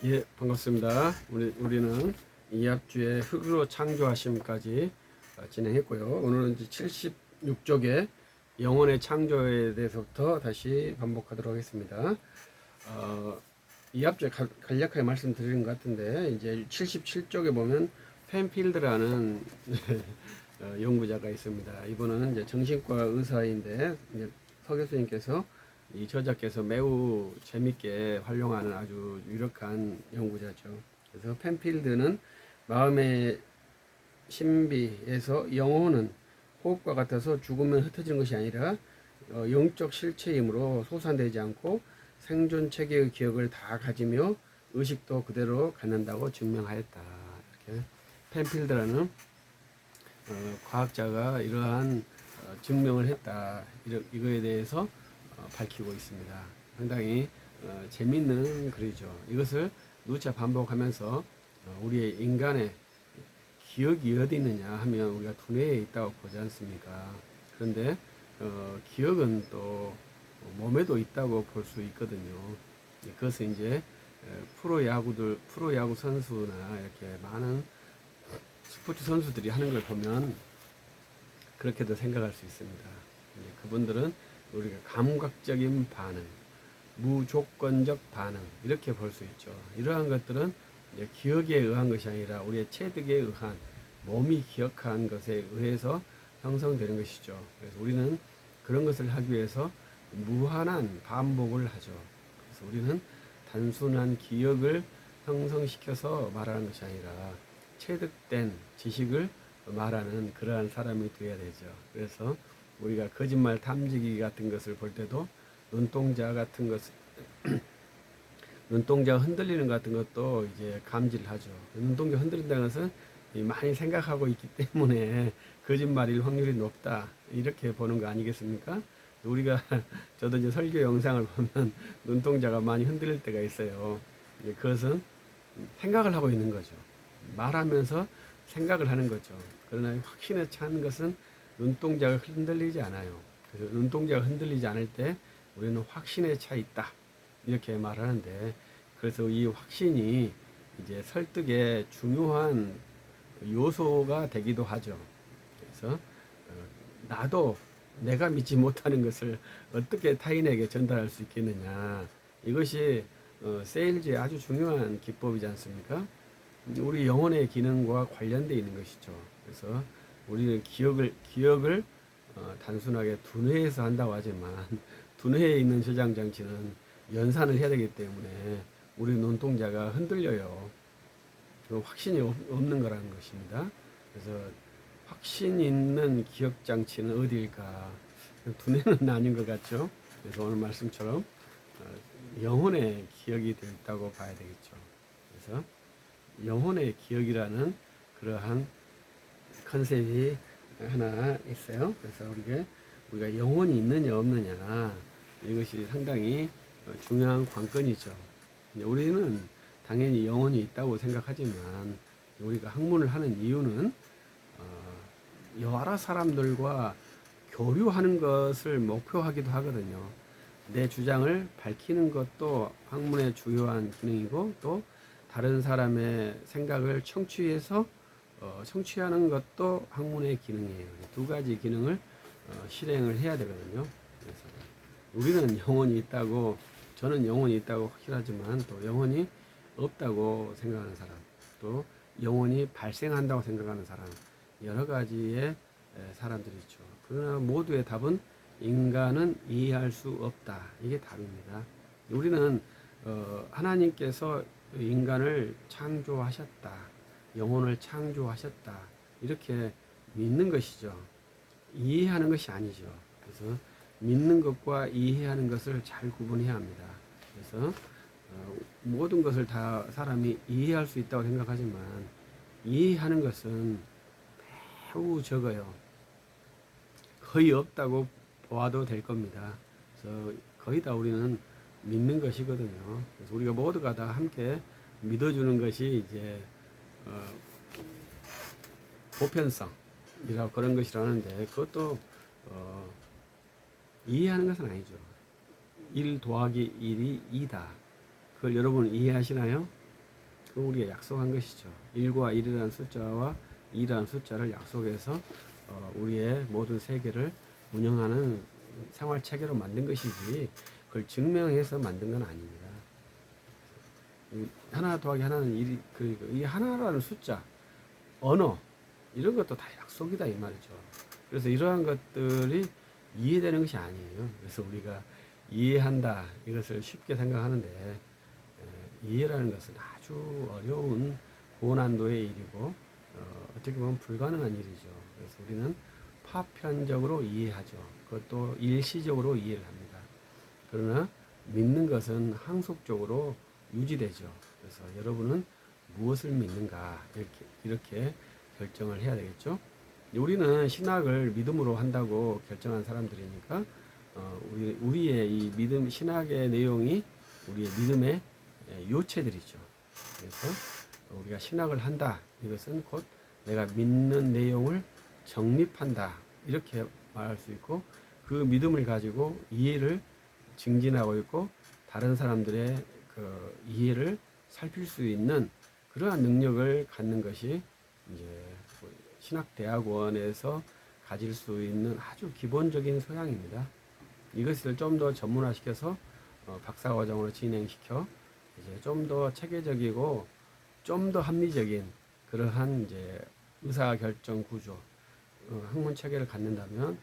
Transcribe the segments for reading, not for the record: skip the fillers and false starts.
예, 반갑습니다. 우리는 이합주의 흙으로 창조하심까지 진행했고요. 오늘은 이제 76쪽에 영혼의 창조에 대해서부터 다시 반복하도록 하겠습니다. 이합주에 간략하게 말씀드리는 것 같은데, 이제 77쪽에 보면 펜필드라는 연구자가 있습니다. 이분은 이제 정신과 의사인데, 이제 서 교수님께서 이 저자께서 매우 재밌게 활용하는 아주 유력한 연구자죠. 그래서 펜필드는 마음의 신비에서 영혼은 호흡과 같아서 죽으면 흩어지는 것이 아니라 영적 실체이므로 소산되지 않고 생존 체계의 기억을 다 가지며 의식도 그대로 갖는다고 증명하였다. 이렇게 펜필드라는 과학자가 이러한 증명을 했다. 이거에 대해서 밝히고 있습니다. 상당히 재밌는 글이죠. 이것을 누차 반복하면서 우리의 인간의 기억이 어디 있느냐 하면 우리가 두뇌에 있다고 보지 않습니까? 그런데 기억은 또 몸에도 있다고 볼 수 있거든요. 그것은 이제 프로야구 선수나 이렇게 많은 스포츠 선수들이 하는 걸 보면 그렇게도 생각할 수 있습니다. 그분들은 우리가 감각적인 반응, 무조건적 반응 이렇게 볼 수 있죠. 이러한 것들은 기억에 의한 것이 아니라 우리의 체득에 의한 몸이 기억한 것에 의해서 형성되는 것이죠. 그래서 우리는 그런 것을 하기 위해서 무한한 반복을 하죠. 그래서 우리는 단순한 기억을 형성시켜서 말하는 것이 아니라 체득된 지식을 말하는 그러한 사람이 되어야 되죠. 그래서 우리가 거짓말 탐지기 같은 것을 볼 때도 눈동자 같은 것, 눈동자가 흔들리는 것 같은 것도 이제 감지를 하죠. 눈동자 흔들린다는 것은 많이 생각하고 있기 때문에 거짓말일 확률이 높다. 이렇게 보는 거 아니겠습니까? 우리가, 저도 이제 설교 영상을 보면 눈동자가 많이 흔들릴 때가 있어요. 그것은 생각을 하고 있는 거죠. 말하면서 생각을 하는 거죠. 그러나 확신에 찬 것은 눈동자가 흔들리지 않아요. 그래서 눈동자가 흔들리지 않을 때 우리는 확신에 차 있다. 이렇게 말하는데, 그래서 이 확신이 이제 설득의 중요한 요소가 되기도 하죠. 그래서 나도 내가 믿지 못하는 것을 어떻게 타인에게 전달할 수 있겠느냐. 이것이 세일즈의 아주 중요한 기법이지 않습니까? 우리 영혼의 기능과 관련되어 있는 것이죠. 그래서 우리는 기억을 단순하게 두뇌에서 한다고 하지만 두뇌에 있는 저장 장치는 연산을 해야 되기 때문에 우리 눈동자가 흔들려요. 확신이 없는 거라는 것입니다. 그래서 확신 있는 기억 장치는 어디일까? 두뇌는 아닌 것 같죠. 그래서 오늘 말씀처럼 영혼의 기억이 되어 있다고 봐야 되겠죠. 그래서 영혼의 기억이라는 그러한 컨셉이 하나 있어요. 그래서 우리가 영혼이 있느냐 없느냐 이것이 상당히 중요한 관건이죠. 우리는 당연히 영혼이 있다고 생각하지만 우리가 학문을 하는 이유는 여러 사람들과 교류하는 것을 목표하기도 하거든요. 내 주장을 밝히는 것도 학문의 주요한 기능이고 또 다른 사람의 생각을 청취하는 것도 학문의 기능이에요. 두 가지 기능을 실행을 해야 되거든요. 그래서 우리는 영혼이 있다고, 저는 영혼이 있다고 확실하지만 또 영혼이 없다고 생각하는 사람, 또 영혼이 발생한다고 생각하는 사람, 여러 가지의 사람들이 있죠. 그러나 모두의 답은 인간은 이해할 수 없다. 이게 답입니다. 우리는 하나님께서 인간을 창조하셨다. 영혼을 창조하셨다. 이렇게 믿는 것이죠. 이해하는 것이 아니죠. 그래서 믿는 것과 이해하는 것을 잘 구분해야 합니다. 그래서 모든 것을 다 사람이 이해할 수 있다고 생각하지만 이해하는 것은 매우 적어요. 거의 없다고 보아도 될 겁니다. 그래서 거의 다 우리는 믿는 것이거든요. 그래서 우리가 모두가 다 함께 믿어주는 것이 이제 보편성이라고 그런 것이라는데 그것도 이해하는 것은 아니죠. 1 더하기 1이 2다. 그걸 여러분 이해하시나요? 그 우리가 약속한 것이죠. 1과 1이라는 숫자와 2라는 숫자를 약속해서 우리의 모든 세계를 운영하는 생활 체계로 만든 것이지 그걸 증명해서 만든 건 아닙니다. 하나 더하기 하나는 이 하나라는 숫자, 언어 이런 것도 다 약속이다 이 말이죠. 그래서 이러한 것들이 이해되는 것이 아니에요. 그래서 우리가 이해한다 이것을 쉽게 생각하는데 이해라는 것은 아주 어려운 고난도의 일이고 어떻게 보면 불가능한 일이죠. 그래서 우리는 파편적으로 이해하죠. 그것도 일시적으로 이해를 합니다. 그러나 믿는 것은 항속적으로 유지되죠. 그래서 여러분은 무엇을 믿는가 이렇게 결정을 해야 되겠죠. 우리는 신학을 믿음으로 한다고 결정한 사람들이니까 우리의 이 믿음 신학의 내용이 우리의 믿음의 요체들이죠. 그래서 우리가 신학을 한다. 이것은 곧 내가 믿는 내용을 정립한다. 이렇게 말할 수 있고 그 믿음을 가지고 이해를 증진하고 있고 다른 사람들의 그 이해를 살필 수 있는 그러한 능력을 갖는 것이 이제 신학대학원에서 가질 수 있는 아주 기본적인 소양입니다. 이것을 좀 더 전문화시켜서 박사과정으로 진행시켜 이제 좀 더 체계적이고 좀 더 합리적인 그러한 이제 의사결정 구조, 학문 체계를 갖는다면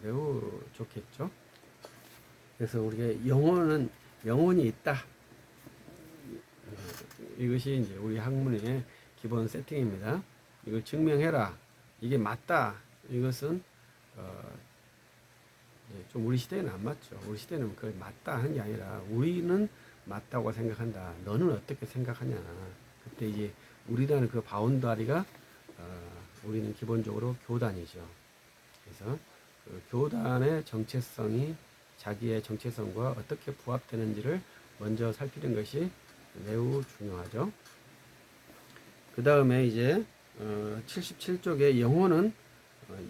매우 좋겠죠. 그래서 우리가 영혼이 있다. 이것이 이제 우리 학문의 기본 세팅입니다. 이걸 증명해라. 이게 맞다. 이것은 좀 우리 시대에는 안 맞죠. 우리 시대는 그걸 맞다 하는 게 아니라 우리는 맞다고 생각한다. 너는 어떻게 생각하냐. 그때 이제 우리라는 그 바운다리가 우리는 기본적으로 교단이죠. 그래서 그 교단의 정체성이 자기의 정체성과 어떻게 부합되는지를 먼저 살피는 것이 매우 중요하죠. 그 다음에 이제 77쪽에 영혼은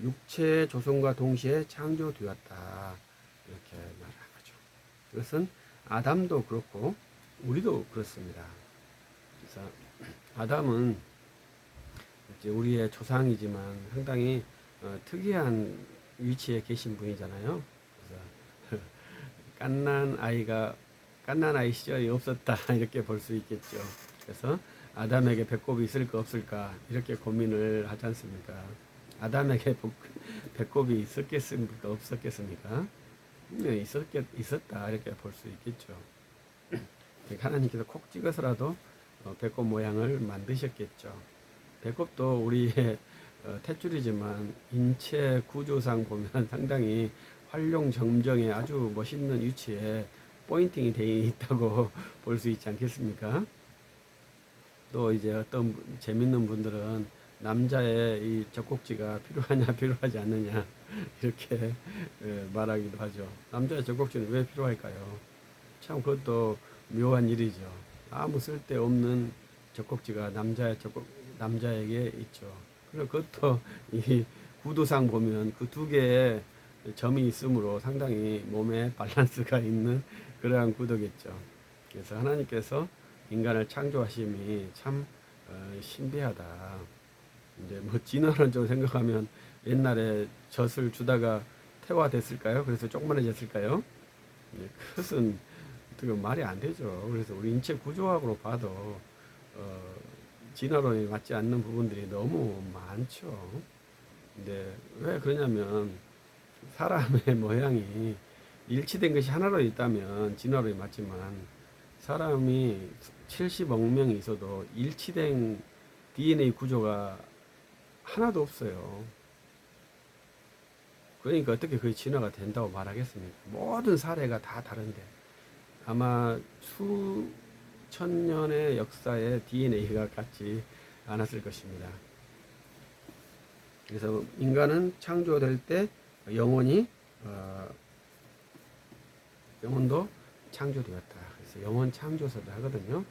육체 조성과 동시에 창조되었다 이렇게 말하는 거죠. 이것은 아담도 그렇고 우리도 그렇습니다. 그래서 아담은 이제 우리의 조상이지만 상당히 특이한 위치에 계신 분이잖아요. 그래서 갓난 아이 시절이 없었다 이렇게 볼 수 있겠죠. 그래서 아담에게 배꼽이 있을까 없을까 이렇게 고민을 하지 않습니까? 아담에게 배꼽이 있었겠습니까 없었겠습니까? 네, 있었다 이렇게 볼 수 있겠죠. 하나님께서 콕 찍어서라도 배꼽 모양을 만드셨겠죠. 배꼽도 우리의 탯줄이지만 인체 구조상 보면 상당히 활용점정에 아주 멋있는 위치에 포인팅이 되어 있다고 볼 수 있지 않겠습니까? 또 이제 어떤 재밌는 분들은 남자의 이 젖꼭지가 필요하냐 필요하지 않느냐 이렇게 말하기도 하죠. 남자의 젖꼭지는 왜 필요할까요? 참 그것도 묘한 일이죠. 아무 쓸데없는 젖꼭지가 남자에게 있죠. 그리고 그것도 이 구도상 보면 그 두 개의 점이 있으므로 상당히 몸에 밸런스가 있는 그러한 구도겠죠. 그래서 하나님께서 인간을 창조하심이 참 신비하다. 이제 뭐 진화론적으로 생각하면 옛날에 젖을 주다가 태화됐을까요? 그래서 조그만해졌을까요? 그것은 어떻게 말이 안 되죠. 그래서 우리 인체 구조학으로 봐도 진화론이 맞지 않는 부분들이 너무 많죠. 근데 왜 그러냐면 사람의 모양이 일치된 것이 하나로 있다면 진화론이 맞지만 사람이 70억 명이 있어도 일치된 DNA 구조가 하나도 없어요. 그러니까 어떻게 그게 진화가 된다고 말하겠습니까? 모든 사례가 다 다른데 아마 수천 년의 역사에 DNA가 같지 않았을 것입니다. 그래서 인간은 창조될 때 영혼도 창조되었다. 그래서 영혼 창조설을 하거든요.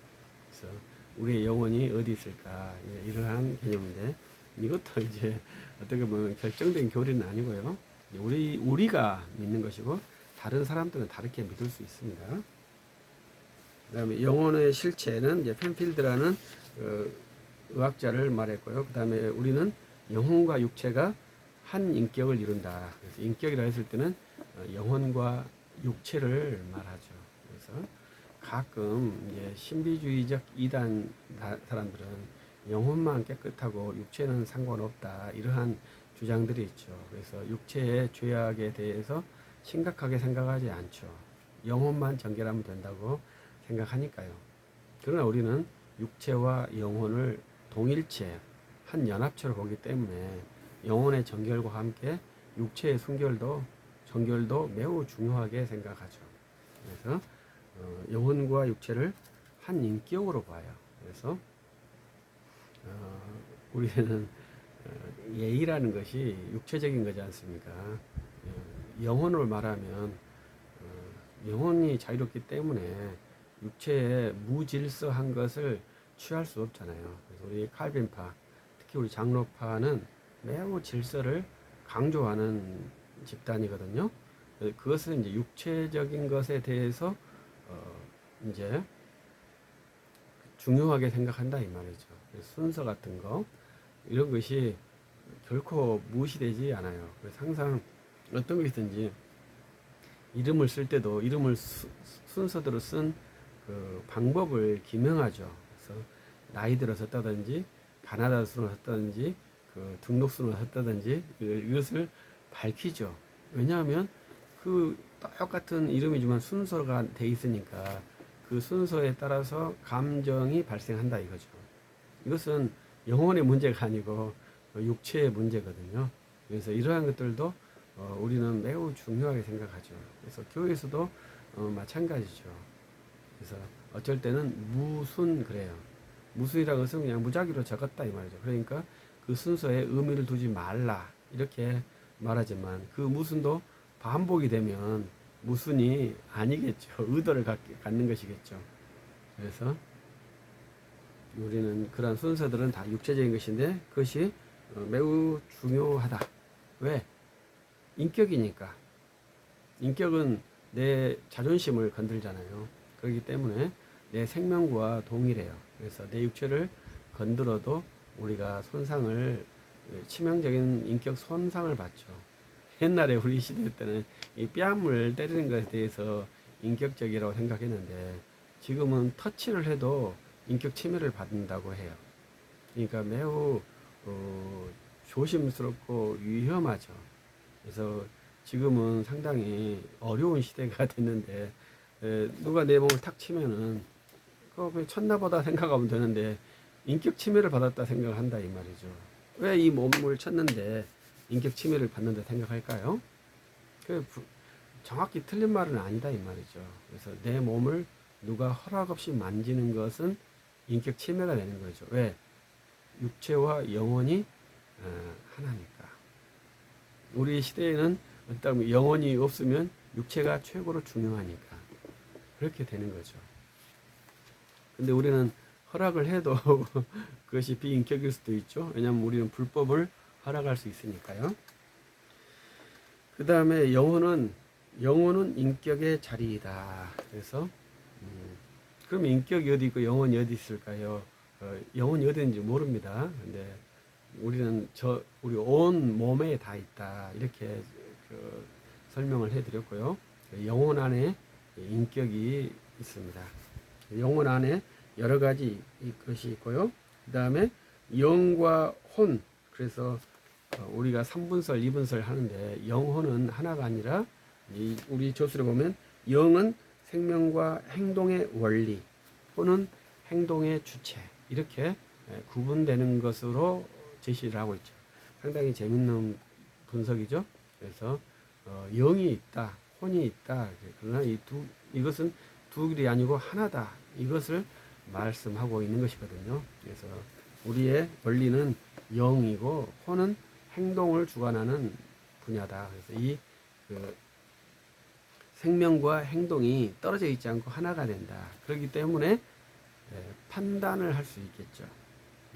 그래서 우리의 영혼이 어디 있을까 이러한 개념인데 이것도 이제 어떻게 보면 결정된 교리는 아니고요. 우리가 믿는 것이고 다른 사람들은 다르게 믿을 수 있습니다. 그다음에 영혼의 실체는 이제 펜필드라는 의학자를 말했고요. 그 다음에 우리는 영혼과 육체가 한 인격을 이룬다. 그래서 인격이라 했을 때는 영혼과 육체를 말하죠. 그래서 가끔 이제 신비주의적 이단 사람들은 영혼만 깨끗하고 육체는 상관없다, 이러한 주장들이 있죠. 그래서 육체의 죄악에 대해서 심각하게 생각하지 않죠. 영혼만 정결하면 된다고 생각하니까요. 그러나 우리는 육체와 영혼을 동일체, 한 연합체로 보기 때문에 영혼의 정결과 함께 육체의 정결도 매우 중요하게 생각하죠. 그래서 영혼과 육체를 한 인격으로 봐요. 그래서 우리는 예의라는 것이 육체적인 거지 않습니까? 영혼을 말하면 영혼이 자유롭기 때문에 육체에 무질서한 것을 취할 수 없잖아요. 그래서 우리 칼빈파, 특히 우리 장로파는 매우 질서를 강조하는 집단이거든요. 그것은 이제 육체적인 것에 대해서 이제 중요하게 생각한다 이 말이죠. 순서 같은 거 이런 것이 결코 무시되지 않아요. 그래서 항상 어떤 것이든지 이름을 쓸 때도 이름을 순서대로 쓴 그 방법을 기명하죠. 그래서 나이 들어 썼다든지 가나다 순으로 썼다든지 그 등록 순으로 썼다든지 이것을 밝히죠. 왜냐하면 그 똑같은 이름이지만 순서가 돼 있으니까 그 순서에 따라서 감정이 발생한다 이거죠. 이것은 영혼의 문제가 아니고 육체의 문제거든요. 그래서 이러한 것들도 우리는 매우 중요하게 생각하죠. 그래서 교회에서도 마찬가지죠. 그래서 어쩔 때는 무순 그래요. 무순이라는 것은 그냥 무작위로 적었다 이 말이죠. 그러니까 그 순서에 의미를 두지 말라 이렇게 말하지만 그 무순도 반복이 되면 무순이 아니겠죠. 의도를 갖는 것이겠죠. 그래서 우리는 그런 순서들은 다 육체적인 것인데 그것이 매우 중요하다. 왜? 인격이니까. 인격은 내 자존심을 건들잖아요. 그렇기 때문에 내 생명과 동일해요. 그래서 내 육체를 건드려도 우리가 치명적인 인격 손상을 받죠. 옛날에 우리 시대 때는 이 뺨을 때리는 것에 대해서 인격적이라고 생각했는데 지금은 터치를 해도 인격 침해를 받는다고 해요. 그러니까 매우 조심스럽고 위험하죠. 그래서 지금은 상당히 어려운 시대가 됐는데 누가 내 몸을 탁 치면은 그거 쳤나보다 생각하면 되는데 인격 침해를 받았다 생각한다 이 말이죠. 왜 이 몸을 쳤는데 인격 침해를 받는다 생각할까요? 정확히 틀린 말은 아니다 이 말이죠. 그래서 내 몸을 누가 허락 없이 만지는 것은 인격 침해가 되는 거죠. 왜? 육체와 영혼이 하나니까. 우리 시대에는 어떤 영혼이 없으면 육체가 최고로 중요하니까 그렇게 되는 거죠. 근데 우리는 허락을 해도 그것이 비인격일 수도 있죠. 왜냐하면 우리는 불법을 허락할 수 있으니까요. 그 다음에 영혼은 인격의 자리이다. 그래서 그럼 인격이 어디 있고 영혼이 어디 있을까요? 영혼이 어디 있는지 모릅니다. 근데 우리는 우리 온 몸에 다 있다. 이렇게 설명을 해드렸고요. 영혼 안에 인격이 있습니다. 영혼 안에 여러 가지 것이 있고요. 그 다음에 영과 혼. 그래서 우리가 3분설, 2분설 하는데 영혼은 하나가 아니라 우리 조수를 보면 영은 생명과 행동의 원리, 혼은 행동의 주체 이렇게 구분되는 것으로 제시를 하고 있죠. 상당히 재밌는 분석이죠. 그래서 영이 있다, 혼이 있다. 그러나 이것은 두 길이 아니고 하나다. 이것을 말씀하고 있는 것이거든요. 그래서 우리의 원리는 영이고 혼은 행동을 주관하는 분야다. 그래서 생명과 행동이 떨어져 있지 않고 하나가 된다. 그렇기 때문에 판단을 할 수 있겠죠.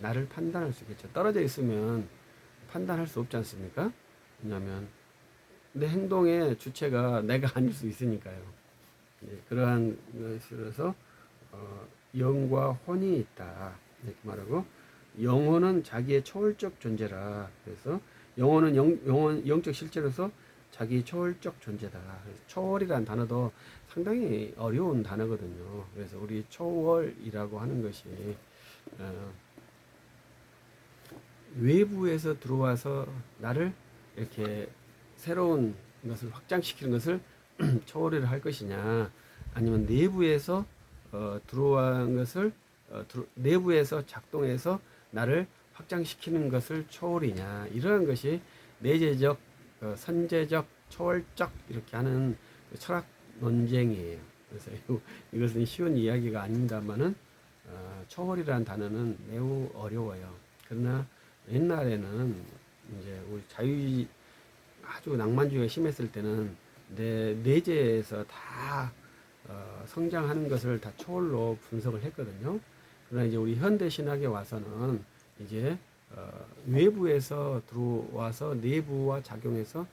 나를 판단할 수 있겠죠. 떨어져 있으면 판단할 수 없지 않습니까? 왜냐하면 내 행동의 주체가 내가 아닐 수 있으니까요. 그러한 것이라서 영과 혼이 있다. 이렇게 말하고, 영혼은 자기의 초월적 존재라. 그래서 영혼은 영적 실체로서 자기 초월적 존재다. 그래서 초월이라는 단어도 상당히 어려운 단어거든요. 그래서 우리 초월이라고 하는 것이 어, 외부에서 들어와서 나를 이렇게 새로운 것을 확장시키는 것을 초월이라 할 것이냐, 아니면 내부에서 들어온 것을 내부에서 작동해서 나를 확장시키는 것을 초월이냐, 이러한 것이 내재적, 선재적, 초월적 이렇게 하는 철학 논쟁이에요. 그래서 이것은 쉬운 이야기가 아닙니다만은 초월이라는 단어는 매우 어려워요. 그러나 옛날에는 이제 우리 자유주의 아주 낭만주의가 심했을 때는 내 내재에서 다 성장하는 것을 다 초월로 분석을 했거든요. 그러나 이제 우리 현대 신학에 와서는 이제 외부에서 들어와서 내부와 작용해서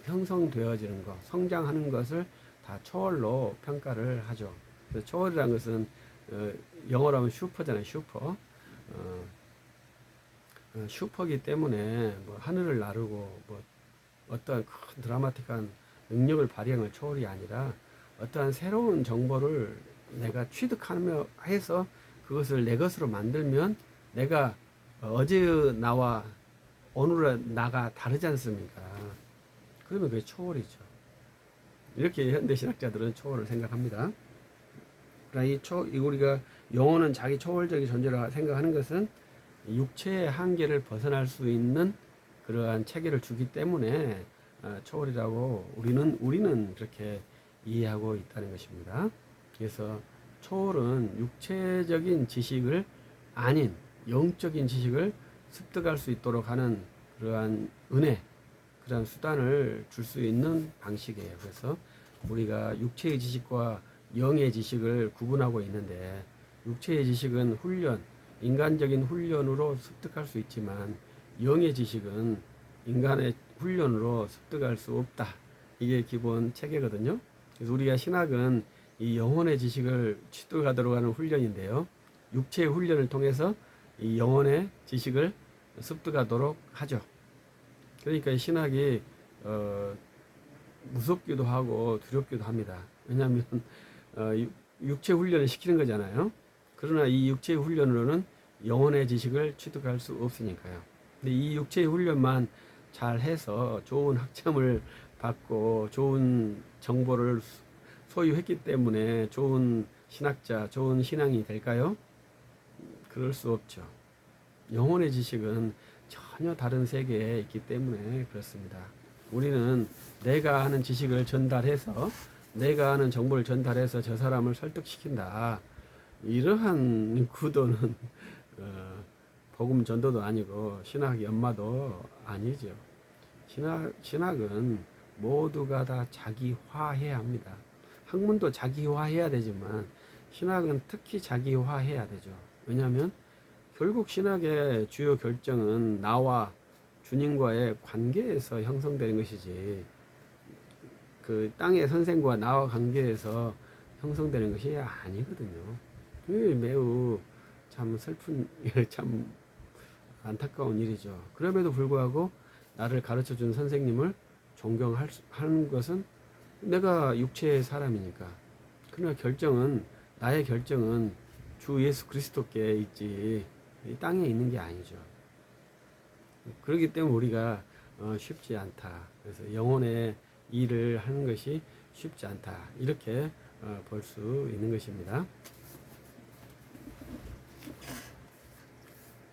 형성되어지는 것, 성장하는 것을 다 초월로 평가를 하죠. 그래서 초월이라는 것은 영어로 하면 슈퍼잖아요, 슈퍼. 슈퍼기 때문에 뭐 하늘을 나르고 뭐 어떠한 큰 드라마틱한 능력을 발휘한 걸 초월이 아니라, 어떠한 새로운 정보를 내가 취득하며 해서 그것을 내 것으로 만들면 내가 어제 나와 오늘의 나가 다르지 않습니까? 그러면 그게 초월이죠. 이렇게 현대 신학자들은 초월을 생각합니다. 그러니까 우리가 영혼은 자기 초월적인 존재라 생각하는 것은 육체의 한계를 벗어날 수 있는 그러한 체계를 주기 때문에 초월이라고 우리는 그렇게 이해하고 있다는 것입니다. 그래서 초월은 육체적인 지식을 아닌 영적인 지식을 습득할 수 있도록 하는 그러한 은혜, 그러한 수단을 줄 수 있는 방식이에요. 그래서 우리가 육체의 지식과 영의 지식을 구분하고 있는데, 육체의 지식은 훈련, 인간적인 훈련으로 습득할 수 있지만 영의 지식은 인간의 훈련으로 습득할 수 없다. 이게 기본 체계거든요. 그래서 우리가 신학은 이 영혼의 지식을 취득하도록 하는 훈련인데요. 육체의 훈련을 통해서 이 영혼의 지식을 습득하도록 하죠. 그러니까 신학이 무섭기도 하고 두렵기도 합니다. 왜냐하면 육체 훈련을 시키는 거잖아요. 그러나 이 육체의 훈련으로는 영혼의 지식을 취득할 수 없으니까요. 근데 이 육체의 훈련만 잘 해서 좋은 학점을 받고 좋은 정보를 소유했기 때문에 좋은 신학자, 좋은 신앙이 될까요? 그럴 수 없죠. 영혼의 지식은 전혀 다른 세계에 있기 때문에 그렇습니다. 우리는 내가 아는 지식을 전달해서, 내가 아는 정보를 전달해서 저 사람을 설득시킨다, 이러한 구도는 복음 전도도 아니고 신학 연마도 아니죠. 신학은 모두가 다 자기화해야 합니다. 학문도 자기화해야 되지만 신학은 특히 자기화해야 되죠. 왜냐하면 결국 신학의 주요 결정은 나와 주님과의 관계에서 형성되는 것이지, 그 땅의 선생과 나와 관계에서 형성되는 것이 아니거든요. 매우 참 슬픈, 참 안타까운 일이죠. 그럼에도 불구하고 나를 가르쳐 준 선생님을 존경하는 것은 내가 육체의 사람이니까. 그러나 나의 결정은 주 예수 그리스도께 있지 이 땅에 있는 게 아니죠. 그렇기 때문에 우리가 쉽지 않다. 그래서 영혼의 일을 하는 것이 쉽지 않다. 이렇게 볼 수 있는 것입니다.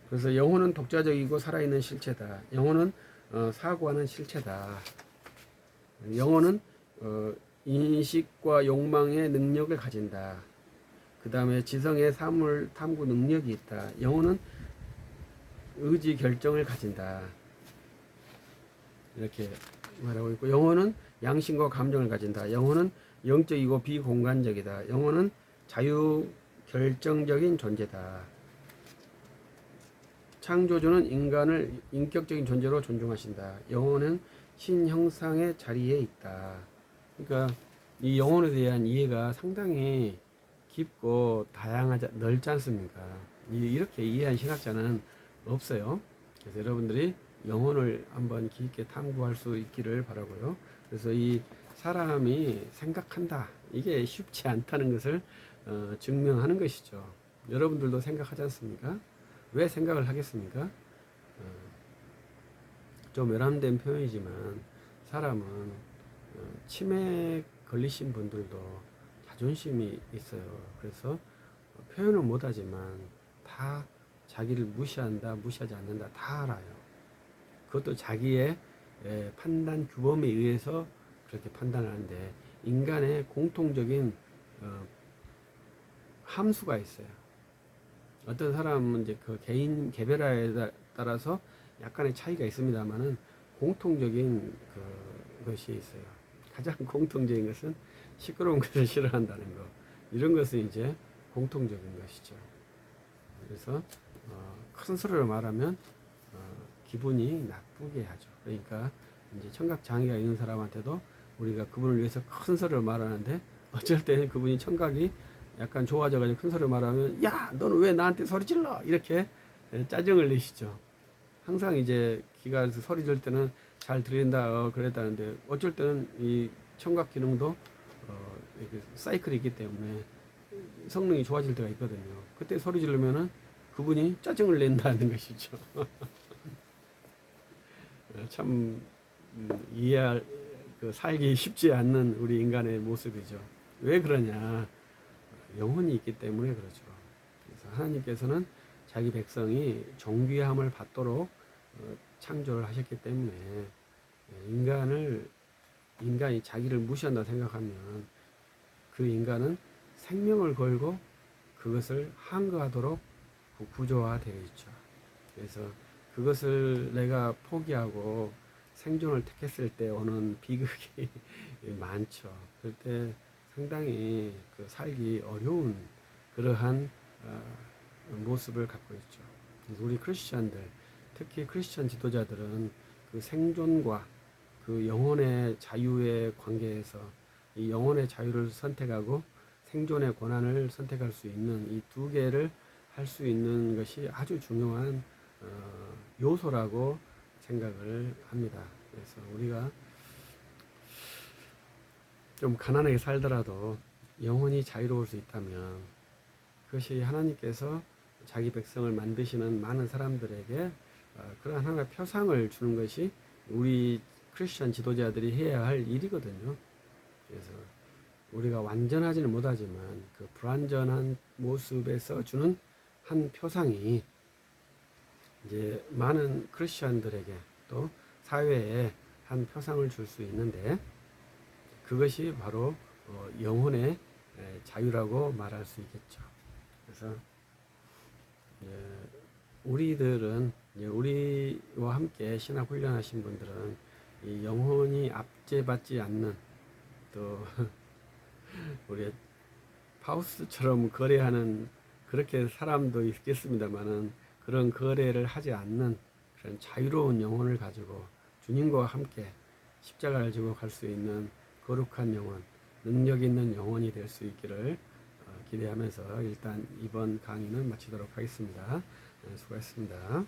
그래서 영혼은 독자적이고 살아있는 실체다. 영혼은 사고하는 실체다. 영혼은 인식과 욕망의 능력을 가진다. 그 다음에 지성의 사물 탐구 능력이 있다. 영혼은 의지 결정을 가진다. 이렇게 말하고 있고, 영혼은 양심과 감정을 가진다. 영혼은 영적이고 비공간적이다. 영혼은 자유 결정적인 존재다. 창조주는 인간을 인격적인 존재로 존중하신다. 영혼은 신 형상의 자리에 있다. 그러니까 이 영혼에 대한 이해가 상당히 깊고 넓지 않습니까? 이렇게 이해한 신학자는 없어요. 그래서 여러분들이 영혼을 한번 깊게 탐구할 수 있기를 바라고요. 그래서 이 사람이 생각한다, 이게 쉽지 않다는 것을 증명하는 것이죠. 여러분들도 생각하지 않습니까? 왜 생각을 하겠습니까? 좀 외람된 표현이지만 사람은 치매 걸리신 분들도 자존심이 있어요. 그래서 표현을 못하지만 다 자기를 무시한다, 무시하지 않는다, 다 알아요. 그것도 자기의 판단 규범에 의해서 그렇게 판단하는데, 인간의 공통적인 함수가 있어요. 어떤 사람은 이제 그 개인 개별화에 따라서 약간의 차이가 있습니다만은 공통적인 그것이 있어요. 가장 공통적인 것은 시끄러운 것을 싫어한다는 거. 이런 것은 이제 공통적인 것이죠. 그래서 큰 소리로 말하면 기분이 나쁘게 하죠. 그러니까 이제 청각 장애가 있는 사람한테도 우리가 그분을 위해서 큰 소리로 말하는데, 어쩔 때는 그분이 청각이 약간 좋아져가지고 큰 소리로 말하면, 야, 너는 왜 나한테 소리 질러? 이렇게 짜증을 내시죠. 항상 이제 귀가 소리 질 때는 잘 들린다 그랬다는데, 어쩔 때는 이 청각 기능도 이렇게 사이클이 있기 때문에 성능이 좋아질 때가 있거든요. 그때 소리 지르면은 그분이 짜증을 낸다는 것이죠. 참 이해할 살기 쉽지 않는 우리 인간의 모습이죠. 왜 그러냐? 영혼이 있기 때문에 그렇죠. 그래서 하나님께서는 자기 백성이 존귀함을 받도록 창조를 하셨기 때문에, 인간이 자기를 무시한다 생각하면 그 인간은 생명을 걸고 그것을 항거하도록 구조화되어 있죠. 그래서 그것을 내가 포기하고 생존을 택했을 때 오는 비극이 많죠. 그럴 때 상당히 살기 어려운 그러한 모습을 갖고 있죠. 그래서 우리 크리스천들, 특히 크리스천 지도자들은 그 생존과 그 영혼의 자유의 관계에서 이 영혼의 자유를 선택하고 생존의 권한을 선택할 수 있는 이 두 개를 할 수 있는 것이 아주 중요한 요소라고 생각을 합니다. 그래서 우리가 좀 가난하게 살더라도 영혼이 자유로울 수 있다면, 그것이 하나님께서 자기 백성을 만드시는 많은 사람들에게 그러한 하나의 표상을 주는 것이 우리 크리스천 지도자들이 해야 할 일이거든요. 그래서 우리가 완전하지는 못하지만 그 불완전한 모습에서 주는 한 표상이 이제 많은 크리스천들에게 또 사회에 한 표상을 줄 수 있는데, 그것이 바로 영혼의 자유라고 말할 수 있겠죠. 그래서 우리들은, 우리와 함께 신학 훈련하신 분들은 이 영혼이 압제받지 않는, 또 우리 파우스처럼 거래하는 그렇게 사람도 있겠습니다만은, 그런 거래를 하지 않는 그런 자유로운 영혼을 가지고 주님과 함께 십자가를 지고 갈 수 있는 거룩한 영혼, 능력 있는 영혼이 될 수 있기를 기대하면서 일단 이번 강의는 마치도록 하겠습니다. 수고하셨습니다.